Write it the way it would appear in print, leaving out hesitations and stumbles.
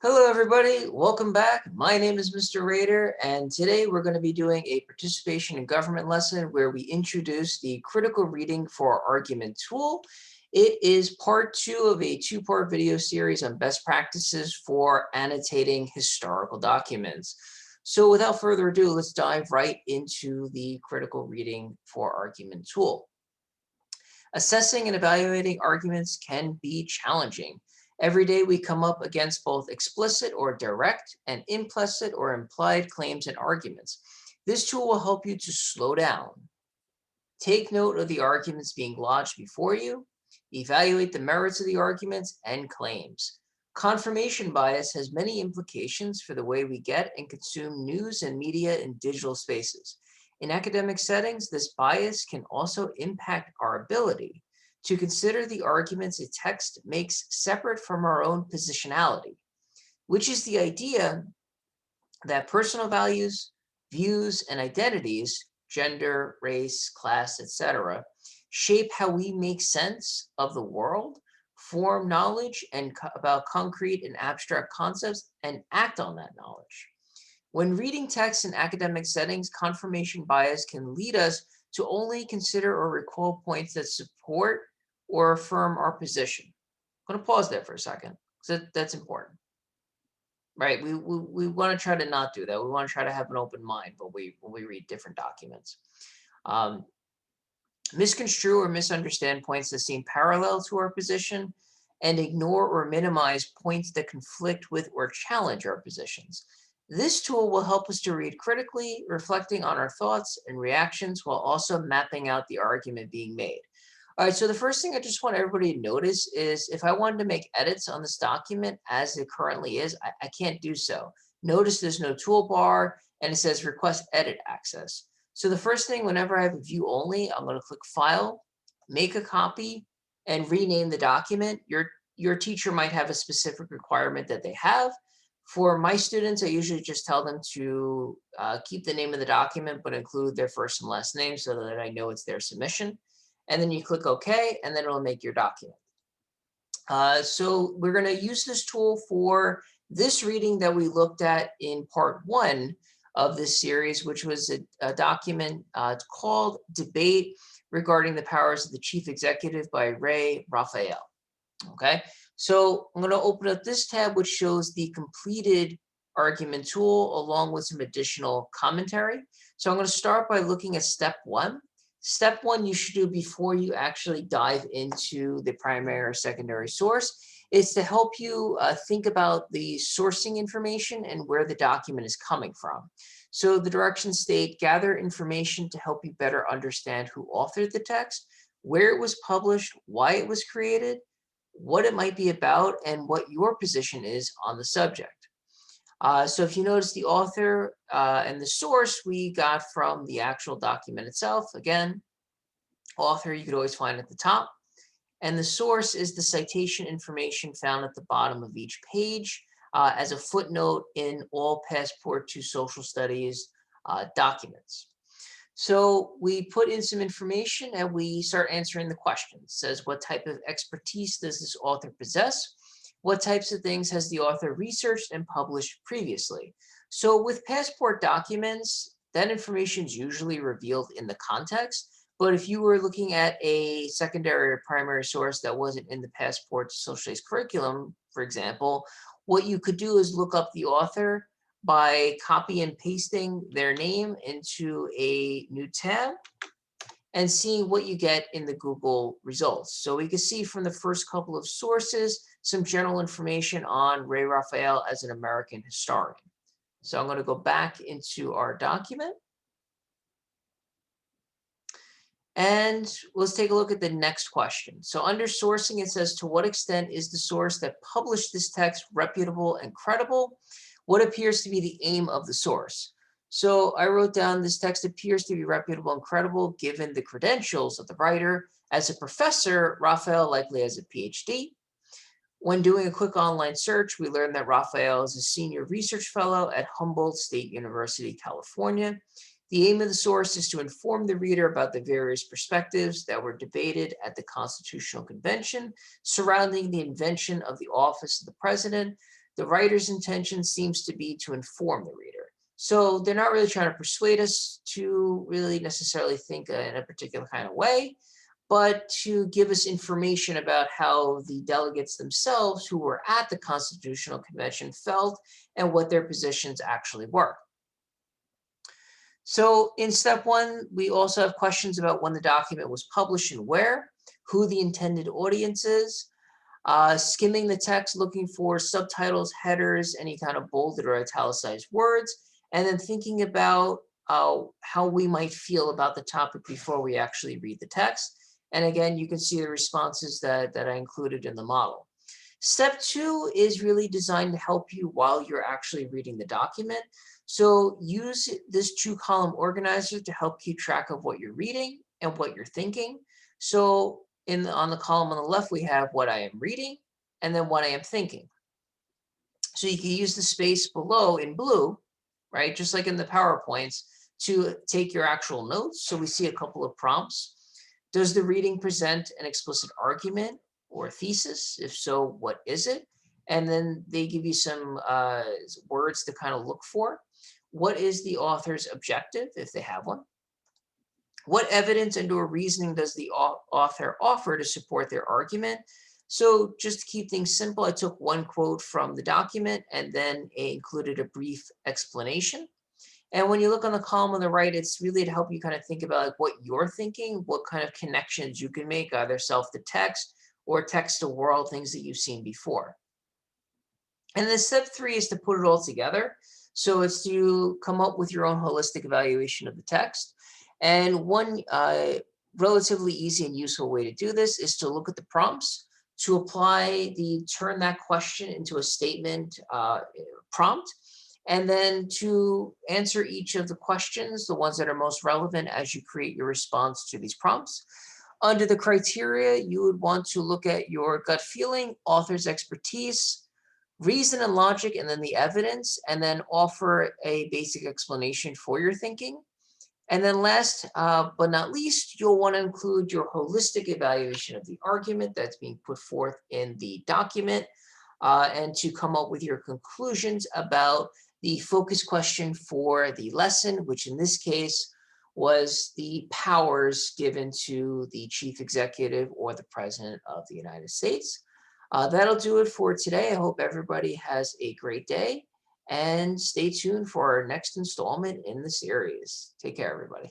Hello, everybody. Welcome back. My name is Mr. Rader, and today we're going to be doing a participation in government lesson where we introduce the critical reading for argument tool. It is part 2 of a 2-part video series on best practices for annotating historical documents. So without further ado, let's dive right into the critical reading for argument tool. Assessing and evaluating arguments can be challenging. Every day we come up against both explicit or direct and implicit or implied claims and arguments. This tool will help you to slow down, take note of the arguments being lodged before you, evaluate the merits of the arguments and claims. Confirmation bias has many implications for the way we get and consume news and media in digital spaces. In academic settings, this bias can also impact our ability to consider the arguments a text makes separate from our own positionality, which is the idea that personal values, views, and identities, gender, race, class, etc., shape how we make sense of the world, form knowledge about concrete and abstract concepts, and act on that knowledge. When reading texts in academic settings, confirmation bias can lead us to only consider or recall points that support or affirm our position. I'm going to pause there for a second because that's important. Right, we want to try to not do that. We want to try to have an open mind when we read different documents. Misconstrue or misunderstand points that seem parallel to our position, and ignore or minimize points that conflict with or challenge our positions. This tool will help us to read critically, reflecting on our thoughts and reactions while also mapping out the argument being made. All right, so the first thing I just want everybody to notice is if I wanted to make edits on this document as it currently is, I can't do so. Notice there's no toolbar and it says request edit access. So the first thing, whenever I have a view only, I'm going to click File, make a copy, and rename the document. Your teacher might have a specific requirement that they have. For my students, I usually just tell them to keep the name of the document, but include their first and last name so that I know it's their submission. And then you click OK, and then it'll make your document. So we're going to use this tool for this reading that we looked at in part 1 of this series, which was a document called Debate Regarding the Powers of the Chief Executive by Ray Raphael. Okay, so I'm going to open up this tab, which shows the completed argument tool along with some additional commentary. So I'm going to start by looking at step 1. Step 1 you should do before you actually dive into the primary or secondary source is to help you think about the sourcing information and where the document is coming from. So the directions state, gather information to help you better understand who authored the text, where it was published, why it was created, what it might be about, and what your position is on the subject. So if you notice the author and the source we got from the actual document itself, again, author you could always find at the top. And the source is the citation information found at the bottom of each page as a footnote in all Passport to Social Studies documents. So we put in some information and we start answering the questions. It says, what type of expertise does this author possess? What types of things has the author researched and published previously? So with Passport documents, that information is usually revealed in the context. But if you were looking at a secondary or primary source that wasn't in the Passport to Social Studies curriculum, for example, what you could do is look up the author by copy and pasting their name into a new tab and seeing what you get in the Google results. So we can see from the first couple of sources some general information on Ray Raphael as an American historian. So I'm going to go back into our document. And let's take a look at the next question. So under sourcing, it says, to what extent is the source that published this text reputable and credible? What appears to be the aim of the source? So I wrote down this text appears to be reputable and credible given the credentials of the writer. As a professor, Raphael likely has a PhD. When doing a quick online search, we learned that Raphael is a senior research fellow at Humboldt State University, California. The aim of the source is to inform the reader about the various perspectives that were debated at the Constitutional Convention surrounding the invention of the office of the president. The writer's intention seems to be to inform the reader. So they're not really trying to persuade us to really necessarily think in a particular kind of way, but to give us information about how the delegates themselves who were at the Constitutional Convention felt and what their positions actually were. So in step one, we also have questions about when the document was published and where, who the intended audience is, skimming the text, looking for subtitles, headers, any kind of bolded or italicized words, and then thinking about how we might feel about the topic before we actually read the text. And again, you can see the responses that I included in the model. Step two is really designed to help you while you're actually reading the document. So use this two-column organizer to help keep track of what you're reading and what you're thinking. So on the column on the left, we have what I am reading and then what I am thinking. So you can use the space below in blue, right, just like in the PowerPoints, to take your actual notes. So we see a couple of prompts. Does the reading present an explicit argument or thesis? If so, what is it? And then they give you some words to kind of look for. What is the author's objective, if they have one? What evidence and or reasoning does the author offer to support their argument? So just to keep things simple, I took one quote from the document and then included a brief explanation. And when you look on the column on the right, it's really to help you kind of think about like what you're thinking, what kind of connections you can make, either self to text or text to world, things that you've seen before. And then step three is to put it all together. So it's to come up with your own holistic evaluation of the text. And one relatively easy and useful way to do this is to look at the prompts, to apply the turn that question into a statement prompt, and then to answer each of the questions, the ones that are most relevant as you create your response to these prompts. Under the criteria, you would want to look at your gut feeling, author's expertise, reason and logic, and then the evidence, and then offer a basic explanation for your thinking. And then last but not least, you'll want to include your holistic evaluation of the argument that's being put forth in the document and to come up with your conclusions about the focus question for the lesson, which in this case was the powers given to the chief executive or the president of the United States. That'll do it for today. I hope everybody has a great day and stay tuned for our next installment in the series. Take care, everybody.